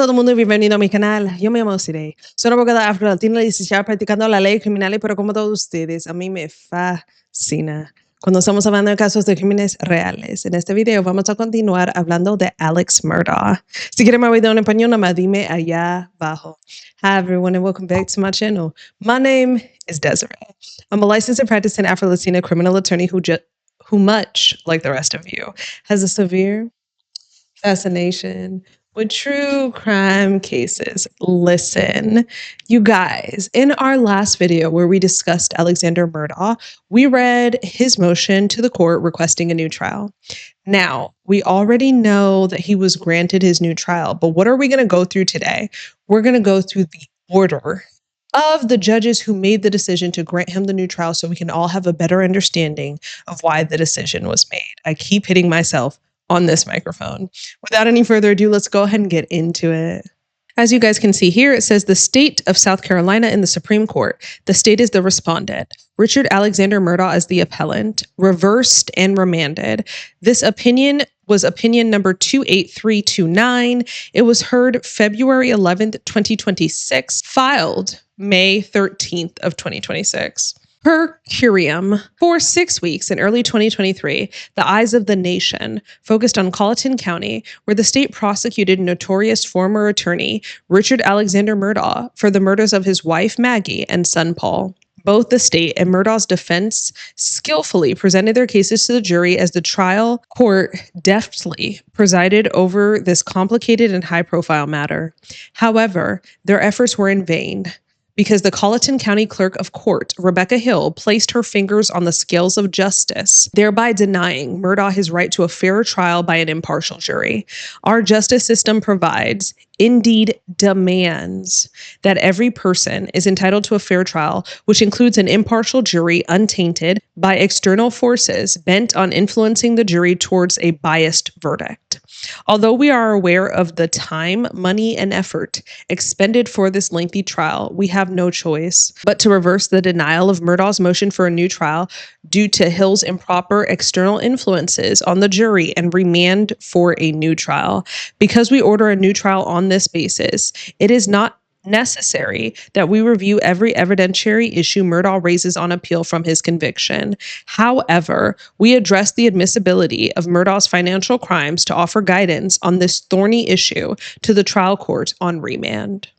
todo el mundo y bienvenido a mi canal. Yo me llamo Sirey. Soy una abogada afro-latina licenciada practicando la ley criminal, pero como todos ustedes, a mí me fascina cuando estamos hablando de casos de crímenes reales. En este video vamos a continuar hablando de Alex Murdaugh. Si quieren más video en español, nada más dime allá abajo. Hi everyone and welcome back to my channel. My name is Desiree. I'm a licensed and practicing Afro-Latina criminal attorney who much like the rest of you, has a severe fascination with true crime cases. Listen, you guys, in our last video where we discussed Alexander Murdaugh, we read his motion to the court requesting a new trial. Now, we already know that he was granted his new trial, but what are we going to go through today? We're going to go through the order of the judges who made the decision to grant him the new trial so we can all have a better understanding of why the decision was made. I keep hitting myself on this microphone. Without any further ado, let's go ahead and get into it. As you guys can see here, it says the state of South Carolina in the Supreme Court. The state is the respondent. Richard Alexander Murdaugh is the appellant. Reversed and remanded. This opinion was opinion number 28329. It was heard February 11th, 2026, filed May 13th of 2026. Per Curiam, for 6 weeks in early 2023, the eyes of the nation focused on Colleton County, where the state prosecuted notorious former attorney Richard Alexander Murdaugh for the murders of his wife Maggie and son Paul. Both the state and Murdaugh's defense skillfully presented their cases to the jury as the trial court deftly presided over this complicated and high-profile matter. However, their efforts were in vain, because the Colleton County Clerk of Court, Rebecca Hill, placed her fingers on the scales of justice, thereby denying Murdaugh his right to a fair trial by an impartial jury. Our justice system provides, indeed demands, that every person is entitled to a fair trial, which includes an impartial jury untainted by external forces bent on influencing the jury towards a biased verdict. Although we are aware of the time, money, and effort expended for this lengthy trial, we have no choice but to reverse the denial of Murdaugh's motion for a new trial due to Hill's improper external influences on the jury and remand for a new trial. Because we order a new trial on this basis, it is not necessary that we review every evidentiary issue Murdaugh raises on appeal from his conviction. However, we address the admissibility of Murdaugh's financial crimes to offer guidance on this thorny issue to the trial court on remand.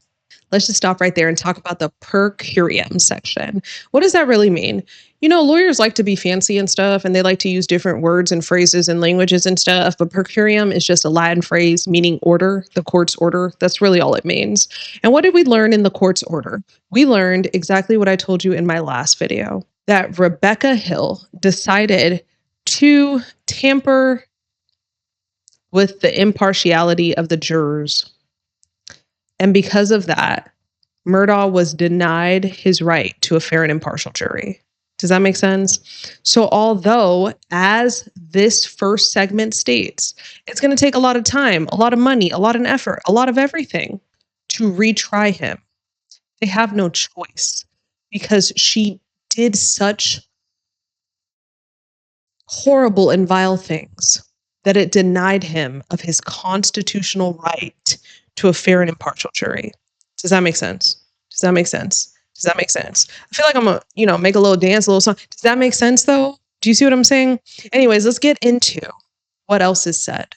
Let's just stop right there and talk about the per curiam section. What does that really mean? You know, lawyers like to be fancy and stuff, and they like to use different words and phrases and languages and stuff, but per curiam is just a Latin phrase meaning order, the court's order. That's really all it means. And what did we learn in the court's order? We learned exactly what I told you in my last video, that Rebecca Hill decided to tamper with the impartiality of the jurors. And because of that, Murdaugh was denied his right to a fair and impartial jury. Does that make sense? So although, as this first segment states, it's going to take a lot of time, a lot of money, a lot of effort, a lot of everything to retry him, they have no choice because she did such horrible and vile things that it denied him of his constitutional right to a fair and impartial jury. Does that make sense? Does that make sense? Does that make sense? I feel like I'm gonna, make a little dance, a little song. Does that make sense though? Do you see what I'm saying? Anyways, let's get into what else is said.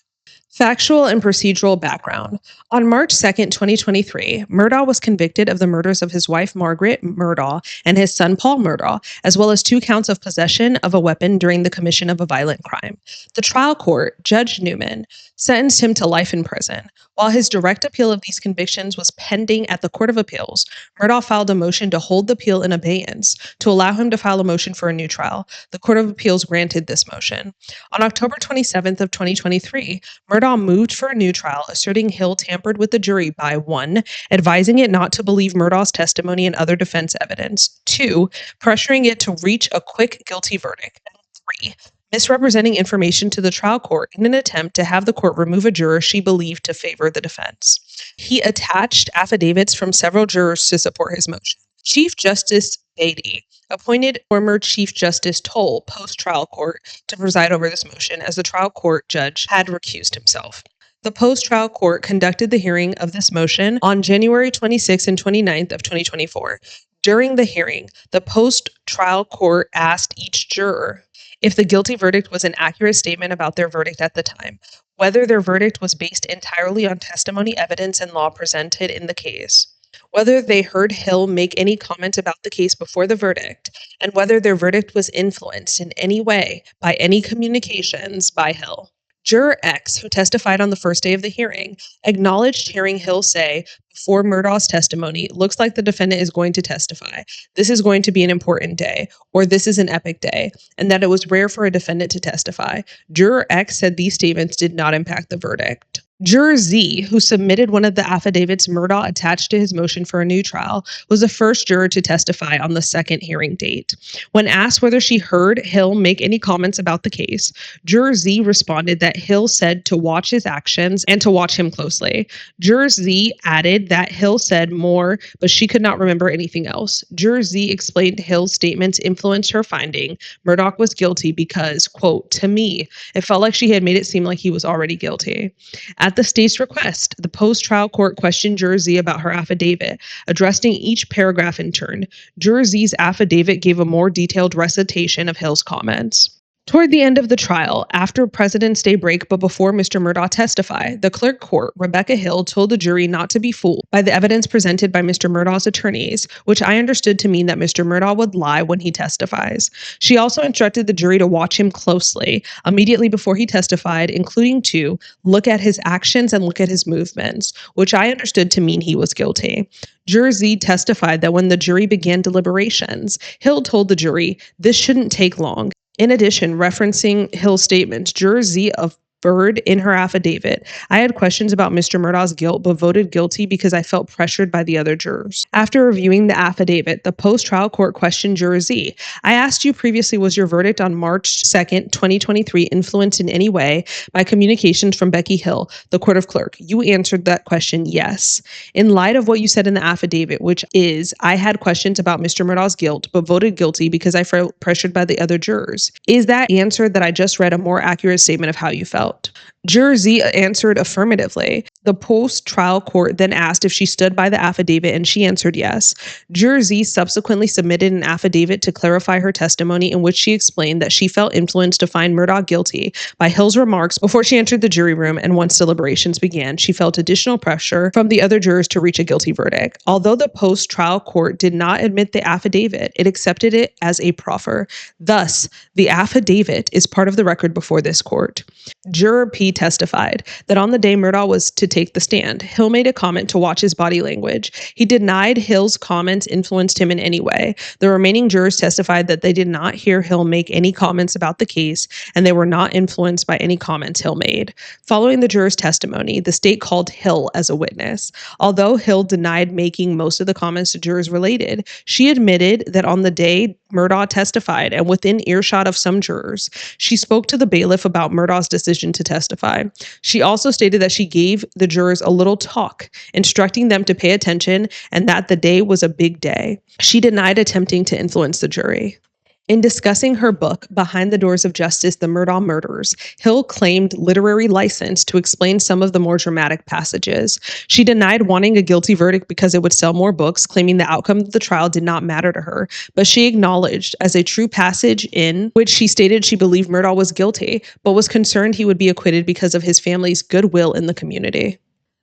Factual and procedural background. On March 2nd, 2023, Murdaugh was convicted of the murders of his wife, Margaret Murdaugh, and his son, Paul Murdaugh, as well as 2 counts of possession of a weapon during the commission of a violent crime. The trial court, Judge Newman, sentenced him to life in prison. While his direct appeal of these convictions was pending at the Court of Appeals, Murdaugh filed a motion to hold the appeal in abeyance to allow him to file a motion for a new trial. The Court of Appeals granted this motion. On October 27th of 2023, Murdaugh moved for a new trial, asserting Hill tampered with the jury by 1, advising it not to believe Murdaugh's testimony and other defense evidence, 2, pressuring it to reach a quick guilty verdict, and 3, misrepresenting information to the trial court in an attempt to have the court remove a juror she believed to favor the defense. He attached affidavits from several jurors to support his motion. Chief Justice Beatty appointed former Chief Justice Toll post-trial court to preside over this motion, as the trial court judge had recused himself. The post-trial court conducted the hearing of this motion on January 26th and 29th of 2024. During the hearing, the post-trial court asked each juror if the guilty verdict was an accurate statement about their verdict at the time, whether their verdict was based entirely on testimony, evidence, and law presented in the case, whether they heard Hill make any comment about the case before the verdict, and whether their verdict was influenced in any way by any communications by Hill. Juror X, who testified on the first day of the hearing, acknowledged hearing Hill say before Murdaugh's testimony, "Looks like the defendant is going to testify. This is going to be an important day," or "This is an epic day," and that it was rare for a defendant to testify. Juror X said these statements did not impact the verdict. Juror Z, who submitted one of the affidavits Murdaugh attached to his motion for a new trial, was the first juror to testify on the second hearing date. When asked whether she heard Hill make any comments about the case, Juror Z responded that Hill said to watch his actions and to watch him closely. Juror Z added that Hill said more, but she could not remember anything else. Juror Z explained Hill's statements influenced her finding Murdaugh was guilty because, quote, "To me, it felt like she had made it seem like he was already guilty." At the state's request, the post-trial court questioned Juror Z about her affidavit, addressing each paragraph in turn. Juror Z's affidavit gave a more detailed recitation of Hill's comments. Toward the end of the trial, after President's Day break but before Mr. Murdaugh testified, the clerk court, Rebecca Hill, told the jury not to be fooled by the evidence presented by Mr. Murdaugh's attorneys, which I understood to mean that Mr. Murdaugh would lie when he testifies. She also instructed the jury to watch him closely immediately before he testified, including to look at his actions and look at his movements, which I understood to mean he was guilty. Juror Z testified that when the jury began deliberations, Hill told the jury, "This shouldn't take long." In addition, referencing Hill's statements, Juror Z averred in her affidavit, "I had questions about Mr. Murdaugh's guilt, but voted guilty because I felt pressured by the other jurors." After reviewing the affidavit, the post-trial court questioned Juror Z. "I asked you previously, was your verdict on March 2nd, 2023 influenced in any way by communications from Becky Hill, the court of clerk?" You answered that question, yes. In light of what you said in the affidavit, which is, "I had questions about Mr. Murdaugh's guilt, but voted guilty because I felt pressured by the other jurors," is that answer that I just read a more accurate statement of how you felt? Juror Z answered affirmatively. The post-trial court then asked if she stood by the affidavit, and she answered yes. Juror Z subsequently submitted an affidavit to clarify her testimony, in which she explained that she felt influenced to find Murdaugh guilty by Hill's remarks before she entered the jury room, and once deliberations began, she felt additional pressure from the other jurors to reach a guilty verdict. Although the post-trial court did not admit the affidavit, it accepted it as a proffer. Thus, the affidavit is part of the record before this court. Juror P testified that on the day Murdaugh was to take the stand, Hill made a comment to watch his body language. He denied Hill's comments influenced him in any way. The remaining jurors testified that they did not hear Hill make any comments about the case, and they were not influenced by any comments Hill made. Following the jurors' testimony, the state called Hill as a witness. Although Hill denied making most of the comments the jurors related, she admitted that on the day Murdaugh testified, and within earshot of some jurors, she spoke to the bailiff about Murdaugh's decision to testify. She also stated that she gave the jurors a little talk, instructing them to pay attention and that the day was a big day. She denied attempting to influence the jury. In discussing her book, Behind the Doors of Justice, The Murdaugh Murders, Hill claimed literary license to explain some of the more dramatic passages. She denied wanting a guilty verdict because it would sell more books, claiming the outcome of the trial did not matter to her, but she acknowledged as a true passage in which she stated she believed Murdaugh was guilty, but was concerned he would be acquitted because of his family's goodwill in the community.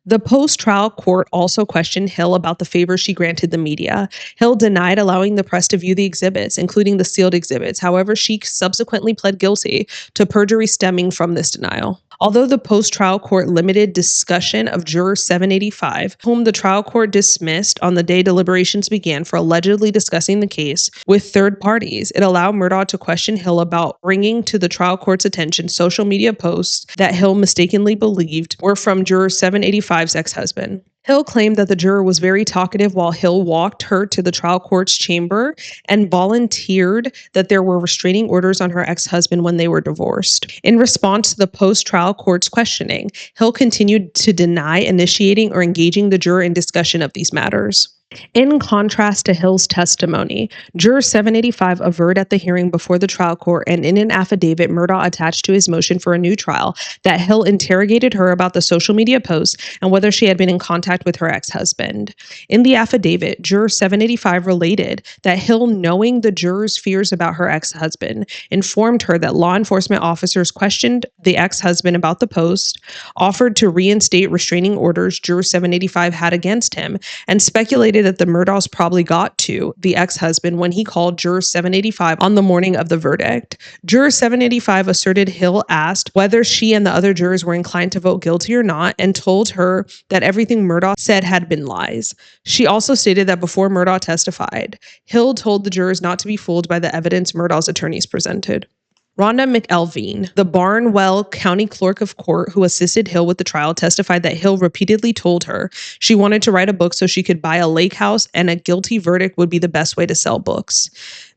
The post-trial court also questioned Hill about the favors she granted the media. Hill denied allowing the press to view the exhibits, including the sealed exhibits. However, she subsequently pled guilty to perjury stemming from this denial. Although the post-trial court limited discussion of Juror 785, whom the trial court dismissed on the day deliberations began for allegedly discussing the case with third parties, it allowed Murdaugh to question Hill about bringing to the trial court's attention social media posts that Hill mistakenly believed were from Juror 785's ex-husband. Hill claimed that the juror was very talkative while Hill walked her to the trial court's chamber and volunteered that there were restraining orders on her ex-husband when they were divorced. In response to the post-trial court's questioning, Hill continued to deny initiating or engaging the juror in discussion of these matters. In contrast to Hill's testimony, Juror 785 averred at the hearing before the trial court and in an affidavit Murdaugh attached to his motion for a new trial that Hill interrogated her about the social media posts and whether she had been in contact with her ex-husband. In the affidavit, Juror 785 related that Hill, knowing the juror's fears about her ex-husband, informed her that law enforcement officers questioned the ex-husband about the post, offered to reinstate restraining orders Juror 785 had against him, and speculated that the Murdaughs probably got to the ex-husband when he called Juror 785 on the morning of the verdict. Juror 785 asserted Hill asked whether she and the other jurors were inclined to vote guilty or not and told her that everything Murdaugh said had been lies. She also stated that before Murdaugh testified, Hill told the jurors not to be fooled by the evidence Murdaugh's attorneys presented. Rhonda McElveen, the Barnwell County Clerk of Court who assisted Hill with the trial, testified that Hill repeatedly told her she wanted to write a book so she could buy a lake house and a guilty verdict would be the best way to sell books.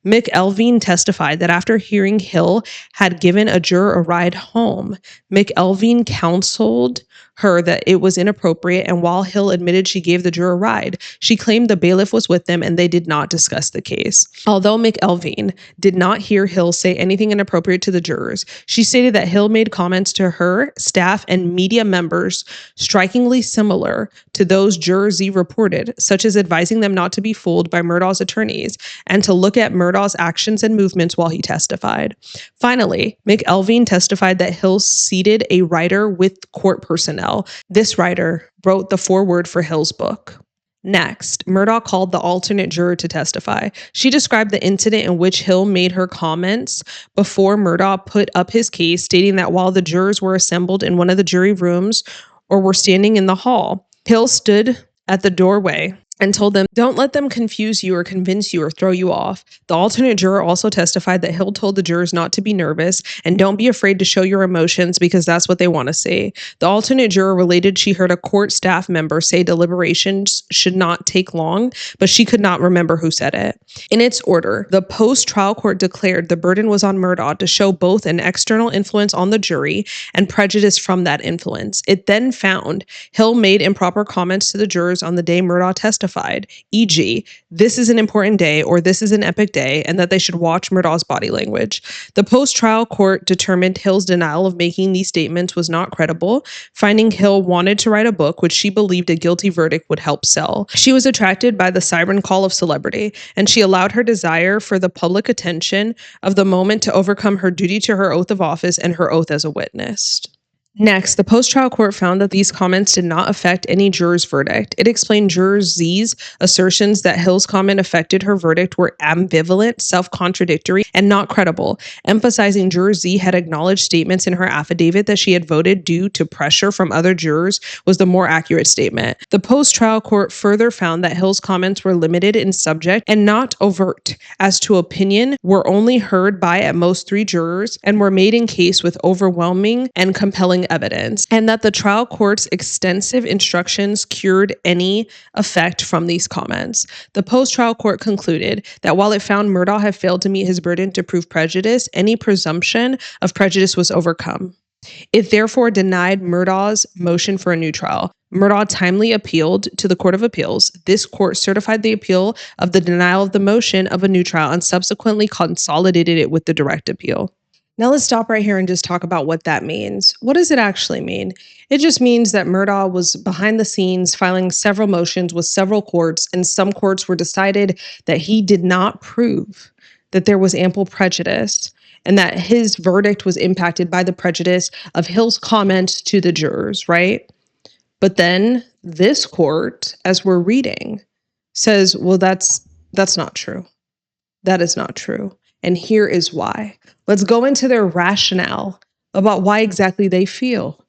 McElveen testified that after hearing Hill had given a juror a ride home, McElveen counseled her that it was inappropriate, and while Hill admitted she gave the juror a ride, she claimed the bailiff was with them and they did not discuss the case. Although McElveen did not hear Hill say anything inappropriate to the jurors, she stated that Hill made comments to her, staff, and media members strikingly similar to those Juror Z reported, such as advising them not to be fooled by Murdaugh's attorneys and to look at Murdaugh's actions and movements while he testified. Finally, McElveen testified that Hill seated a writer with court personnel. This writer wrote the foreword for Hill's book. Next, Murdaugh called the alternate juror to testify. She described the incident in which Hill made her comments before Murdaugh put up his case, stating that while the jurors were assembled in one of the jury rooms or were standing in the hall, Hill stood at the doorway and told them, "Don't let them confuse you or convince you or throw you off." The alternate juror also testified that Hill told the jurors not to be nervous and don't be afraid to show your emotions because that's what they want to see. The alternate juror related she heard a court staff member say deliberations should not take long, but she could not remember who said it. In its order, the post-trial court declared the burden was on Murdaugh to show both an external influence on the jury and prejudice from that influence. It then found Hill made improper comments to the jurors on the day Murdaugh testified, e.g., "This is an important day" or "This is an epic day," and that they should watch Murdaugh's body language. The post-trial court determined Hill's denial of making these statements was not credible, finding Hill wanted to write a book which she believed a guilty verdict would help sell. She was attracted by the siren call of celebrity, and she allowed her desire for the public attention of the moment to overcome her duty to her oath of office and her oath as a witness. Next, the post-trial court found that these comments did not affect any juror's verdict. It explained Juror Z's assertions that Hill's comment affected her verdict were ambivalent, self-contradictory, and not credible, emphasizing Juror Z had acknowledged statements in her affidavit that she had voted due to pressure from other jurors was the more accurate statement. The post-trial court further found that Hill's comments were limited in subject and not overt, as to opinion were only heard by at most 3 jurors and were made in case with overwhelming and compelling evidence, and that the trial court's extensive instructions cured any effect from these comments. The post-trial court concluded that while it found Murdaugh had failed to meet his burden to prove prejudice, any presumption of prejudice was overcome. It therefore denied Murdaugh's motion for a new trial. Murdaugh timely appealed to the Court of Appeals. This court certified the appeal of the denial of the motion of a new trial and subsequently consolidated it with the direct appeal. Now let's stop right here and just talk about what that means. What does it actually mean? It just means that Murdaugh was behind the scenes filing several motions with several courts, and some courts were decided that he did not prove that there was ample prejudice and that his verdict was impacted by the prejudice of Hill's comments to the jurors, right? But then this court, as we're reading, says, well, that's not true. That is not true. And here is why. Let's go into their rationale about why exactly they feel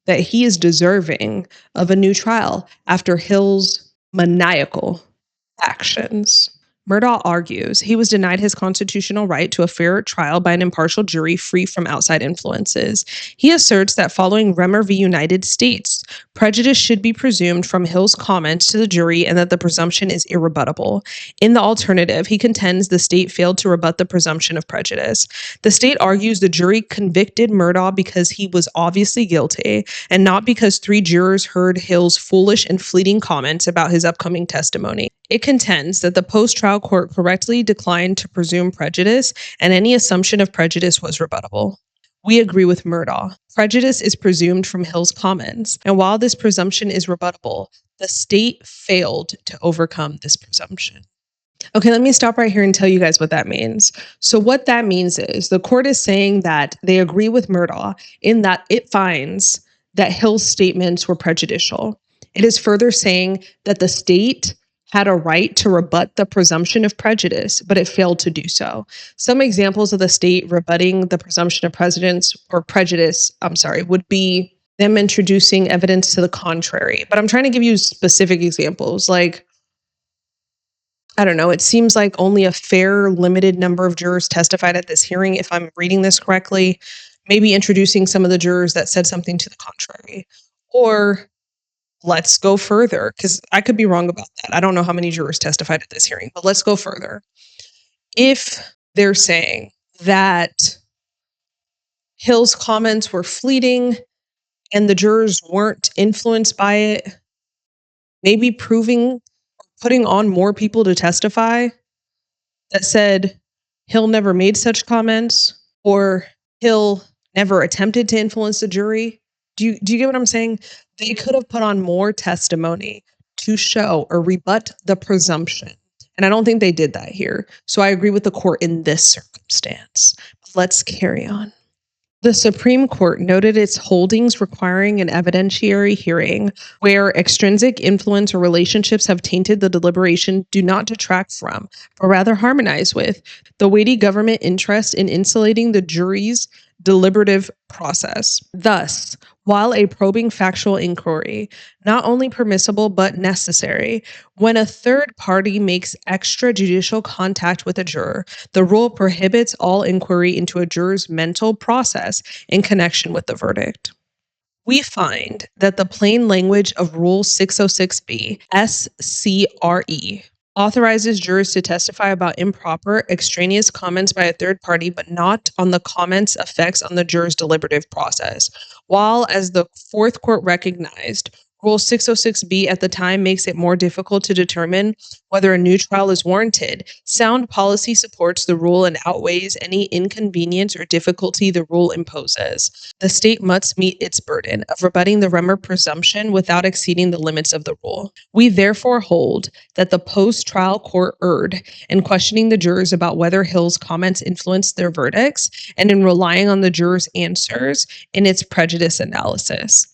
that he is deserving of a new trial after Hill's maniacal actions. Murdaugh argues he was denied his constitutional right to a fair trial by an impartial jury free from outside influences. He asserts that following Remmer v. United States, prejudice should be presumed from Hill's comments to the jury and that the presumption is irrebuttable. In the alternative, he contends the state failed to rebut the presumption of prejudice. The state argues the jury convicted Murdaugh because he was obviously guilty and not because 3 jurors heard Hill's foolish and fleeting comments about his upcoming testimony. It contends that the post-trial court correctly declined to presume prejudice, and any assumption of prejudice was rebuttable. We agree with Murdaugh. Prejudice is presumed from Hill's comments, and while this presumption is rebuttable, the state failed to overcome this presumption. Okay, let me stop right here and tell you guys what that means. So what that means is the court is saying that they agree with Murdaugh in that it finds that Hill's statements were prejudicial. It is further saying that the state had a right to rebut the presumption of prejudice, but it failed to do so. Some examples of the state rebutting the presumption of prejudice, would be them introducing evidence to the contrary. But I'm trying to give you specific examples, like, I don't know, it seems like only a fair, limited number of jurors testified at this hearing, if I'm reading this correctly. Maybe introducing some of the jurors that said something to the contrary. Or let's go further, because I could be wrong about that. I don't know how many jurors testified at this hearing, but let's go further. If they're saying that Hill's comments were fleeting and the jurors weren't influenced by it, maybe putting on more people to testify that said Hill never made such comments or Hill never attempted to influence the jury. Do you get what I'm saying? They could have put on more testimony to show or rebut the presumption. And I don't think they did that here. So I agree with the court in this circumstance. Let's carry on. The Supreme Court noted its holdings requiring an evidentiary hearing where extrinsic influence or relationships have tainted the deliberation do not detract from, but rather harmonize with, the weighty government interest in insulating the jury's deliberative process. Thus, while a probing factual inquiry, not only permissible but necessary, when a third party makes extrajudicial contact with a juror, the rule prohibits all inquiry into a juror's mental process in connection with the verdict. We find that the plain language of Rule 606B, SCRE, authorizes jurors to testify about improper, extraneous comments by a third party, but not on the comments' effects on the juror's deliberative process. While, as the Fourth Court recognized, Rule 606B at the time makes it more difficult to determine whether a new trial is warranted, sound policy supports the rule and outweighs any inconvenience or difficulty the rule imposes. The state must meet its burden of rebutting the Remmer presumption without exceeding the limits of the rule. We therefore hold that the post-trial court erred in questioning the jurors about whether Hill's comments influenced their verdicts and in relying on the jurors' answers in its prejudice analysis.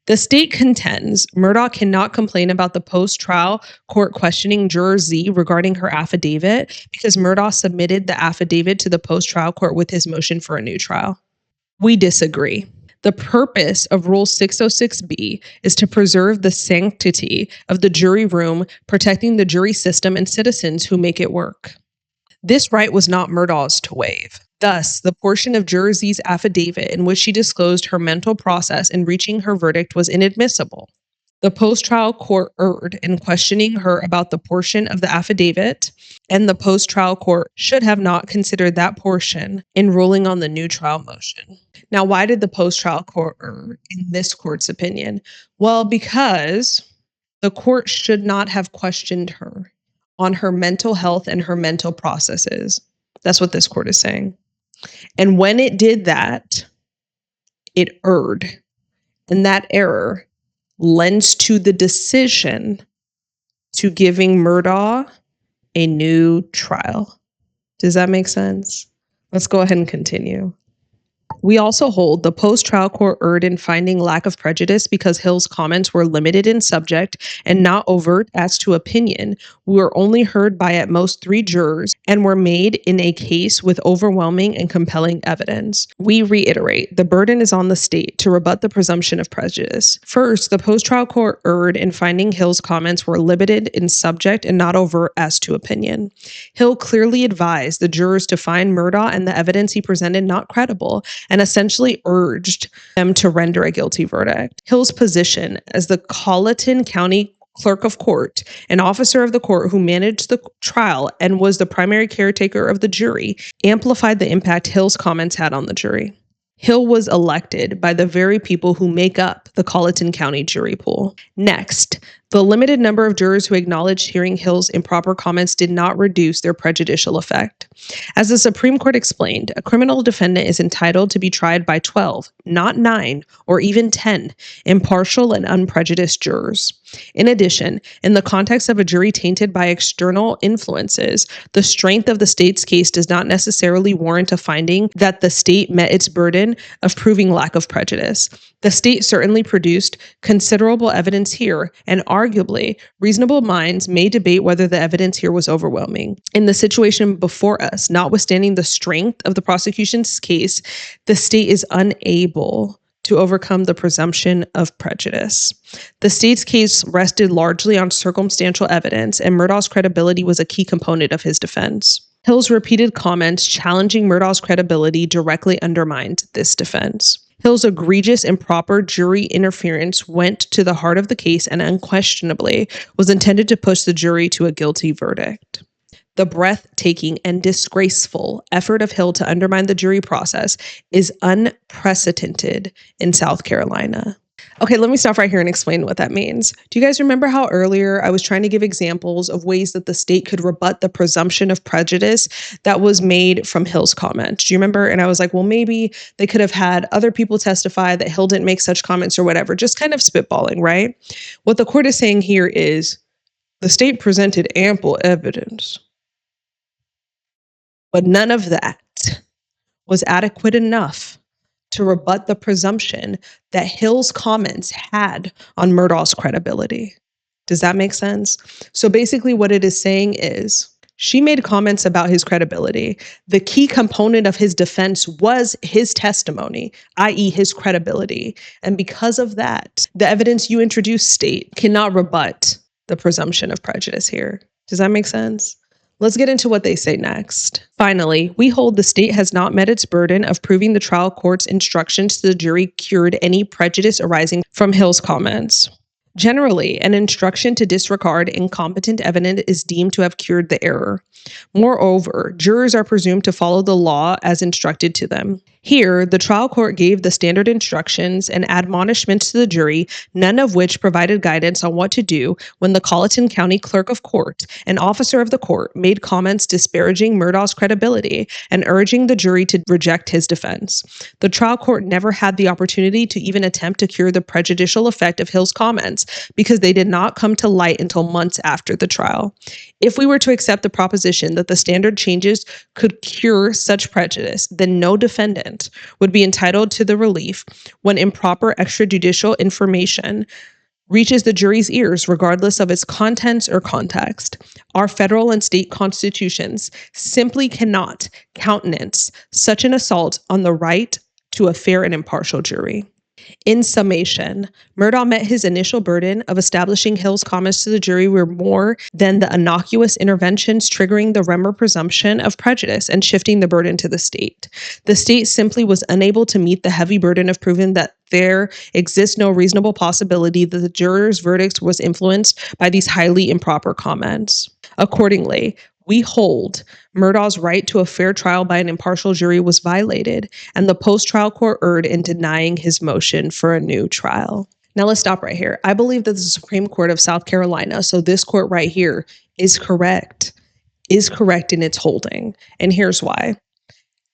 The state contends Murdaugh cannot complain about the post-trial court questioning Juror Z regarding her affidavit because Murdaugh submitted the affidavit to the post-trial court with his motion for a new trial. We disagree. The purpose of Rule 606B is to preserve the sanctity of the jury room, protecting the jury system and citizens who make it work. This right was not Murdaugh's to waive. Thus, the portion of Juror Z's affidavit in which she disclosed her mental process in reaching her verdict was inadmissible. The post-trial court erred in questioning her about the portion of the affidavit, and the post-trial court should have not considered that portion in ruling on the new trial motion. Now, why did the post-trial court err in this court's opinion? Well, because the court should not have questioned her on her mental health and her mental processes. That's what this court is saying. And when it did that, it erred. And that error lends to the decision to giving Murdaugh a new trial. Does that make sense? Let's go ahead and continue. We also hold the post-trial court erred in finding lack of prejudice because Hill's comments were limited in subject and not overt as to opinion, were only heard by at most 3 jurors, and were made in a case with overwhelming and compelling evidence. We reiterate, the burden is on the state to rebut the presumption of prejudice. First, the post-trial court erred in finding Hill's comments were limited in subject and not overt as to opinion. Hill clearly advised the jurors to find Murdaugh and the evidence he presented not credible, and essentially urged them to render a guilty verdict. Hill's position as the Colleton County Clerk of Court, an officer of the court who managed the trial and was the primary caretaker of the jury, amplified the impact Hill's comments had on the jury. Hill was elected by the very people who make up the Colleton County jury pool. Next, The limited number of jurors who acknowledged hearing Hill's improper comments did not reduce their prejudicial effect. As the Supreme Court explained, a criminal defendant is entitled to be tried by 12, not 9, or even 10, impartial and unprejudiced jurors. In addition, in the context of a jury tainted by external influences, the strength of the state's case does not necessarily warrant a finding that the state met its burden of proving lack of prejudice. The state certainly produced considerable evidence here, and arguably, reasonable minds may debate whether the evidence here was overwhelming. In the situation before us, notwithstanding the strength of the prosecution's case, the state is unable to overcome the presumption of prejudice. The state's case rested largely on circumstantial evidence, and Murdaugh's credibility was a key component of his defense. Hill's repeated comments challenging Murdaugh's credibility directly undermined this defense. Hill's egregious improper jury interference went to the heart of the case and unquestionably was intended to push the jury to a guilty verdict. The breathtaking and disgraceful effort of Hill to undermine the jury process is unprecedented in South Carolina. Okay, let me stop right here and explain what that means. Do you guys remember how earlier I was trying to give examples of ways that the state could rebut the presumption of prejudice that was made from Hill's comments? Do you remember? And I was like, well, maybe they could have had other people testify that Hill didn't make such comments or whatever, just kind of spitballing, right? What the court is saying here is the state presented ample evidence, but none of that was adequate enough to rebut the presumption that Hill's comments had on Murdaugh's credibility. Does that make sense? So basically what it is saying is she made comments about his credibility. The key component of his defense was his testimony, i.e. his credibility. And because of that, the evidence you introduce, state, cannot rebut the presumption of prejudice here. Does that make sense? Let's get into what they say next. Finally, we hold the state has not met its burden of proving the trial court's instructions to the jury cured any prejudice arising from Hill's comments. Generally, an instruction to disregard incompetent evidence is deemed to have cured the error. Moreover, jurors are presumed to follow the law as instructed to them. Here, the trial court gave the standard instructions and admonishments to the jury, none of which provided guidance on what to do when the Colleton County Clerk of Court, an officer of the court, made comments disparaging Murdaugh's credibility and urging the jury to reject his defense. The trial court never had the opportunity to even attempt to cure the prejudicial effect of Hill's comments because they did not come to light until months after the trial. If we were to accept the proposition that the standard changes could cure such prejudice, then no defendant would be entitled to the relief when improper extrajudicial information reaches the jury's ears, regardless of its contents or context. Our federal and state constitutions simply cannot countenance such an assault on the right to a fair and impartial jury. In summation, Murdaugh met his initial burden of establishing Hill's comments to the jury were more than the innocuous interventions triggering the Remmer presumption of prejudice and shifting the burden to the state. The state simply was unable to meet the heavy burden of proving that there exists no reasonable possibility that the jurors' verdict was influenced by these highly improper comments. Accordingly, we hold Murdaugh's right to a fair trial by an impartial jury was violated, and the post-trial court erred in denying his motion for a new trial. Now let's stop right here. I believe that the Supreme Court of South Carolina, so this court right here, is correct in its holding. And here's why.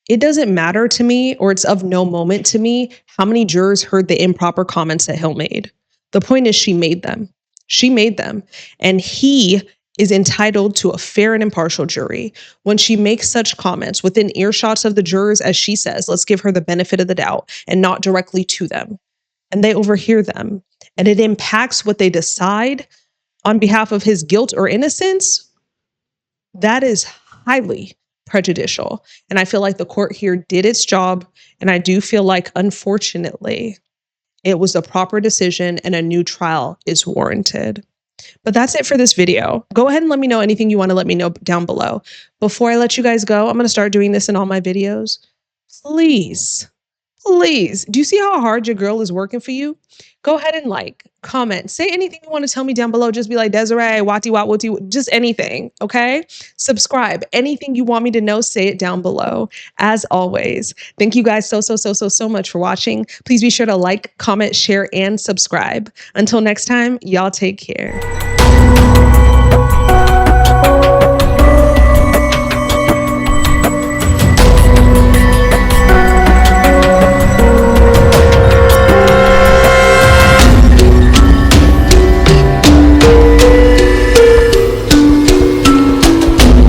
It doesn't matter to me, or it's of no moment to me, how many jurors heard the improper comments that Hill made. The point is she made them. She made them. And he is entitled to a fair and impartial jury. When she makes such comments within earshots of the jurors, as she says, let's give her the benefit of the doubt and not directly to them. And they overhear them. And it impacts what they decide on behalf of his guilt or innocence. That is highly prejudicial. And I feel like the court here did its job. And I do feel like, unfortunately, it was the proper decision and a new trial is warranted. But that's it for this video. Go ahead and let me know anything you want to let me know down below. Before I let you guys go, I'm going to start doing this in all my videos. Please Please, do you see how hard your girl is working for you? Go ahead and like, comment, say anything you want to tell me down below. Just be like, Desiree, wati wat wati, just anything, okay? Subscribe. Anything you want me to know, say it down below. As always, thank you guys so much for watching. Please be sure to like, comment, share, and subscribe. Until next time, y'all take care.